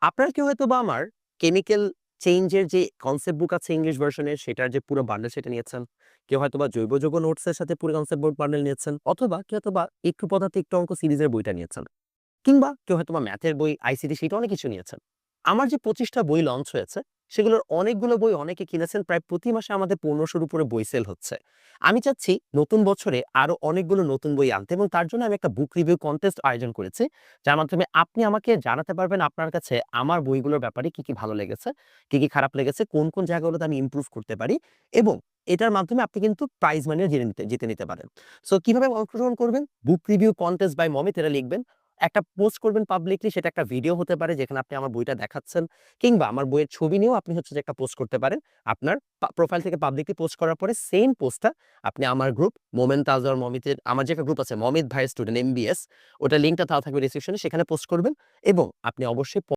আপনার কি হয়তোবা আমার কেমিক্যাল চেঞ্জের যে কনসেপ্ট বুক আছে ইংলিশ ভার্সনের সেটার যে পুরো বান্ডেল সেটা নিয়েছেন। কেউ হয়তোবা জৈব যৌগ নোটসের সাথে পুরো কনসেপ্ট বুক বান্ডেল নিয়েছেন। অথবা কেউ হয়তোবা একটু পদার্থ একটু অঙ্ক সিরিজের বইটা নিয়েছেন। কিংবা কেউ হয়তোবা ম্যাথের বই, আইসিটি সেটা অনেক কিছু নিয়েছেন। আমার যে ২৫ টা বই লঞ্চ হয়েছে, সেগুলোর অনেকগুলো বই অনেকে কিনেছেন। প্রায় প্রতি মাসে আমাদের ১৫০০ র উপরে বই সেল হচ্ছে। আমি চাচ্ছি নতুন বছরে আরো অনেকগুলো নতুন বই আনতে এবং তার জন্য আমি একটা বুক রিভিউ কনটেস্ট আয়োজন করেছি। যার মাধ্যমে আপনি আমাকে জানাতে পারবেন আপনার কাছে আমার বইগুলোর ব্যাপারে কি ভালো লেগেছে, কি খারাপ লেগেছে, কোন জায়গাগুলোতে আমি ইমপ্রুভ করতে পারি এবং এটার মাধ্যমে আপনি কিন্তু প্রাইজ মানিও জিতে নিতে পারেন। সো কিভাবে অংশগ্রহণ করবেন? বুক রিভিউ কনটেস্ট বাই মমিত এটা লিখবেন। একটা পোস্ট করবেন পাবলিকলি, সেটা একটা ভিডিও হতে পারে যেখানে আপনি আমার বইটা দেখাচ্ছেন কিংবা আমার বইয়ের ছবি নিয়েও আপনি হচ্ছে যে একটা পোস্ট করতে পারেন। আপনার প্রোফাইল থেকে পাবলিকলি পোস্ট করার পরে সেম পোস্টটা আপনি আমার গ্রুপ মোমেন তাজওয়ার মমিতের আমার যে একটা গ্রুপ আছে মমিত ভাইয়ের স্টুডেন্ট এমবিএস, ওটার লিঙ্কটা দেওয়া থাকবে ডেসক্রিপশনে, সেখানে পোস্ট করবেন এবং আপনি অবশ্যই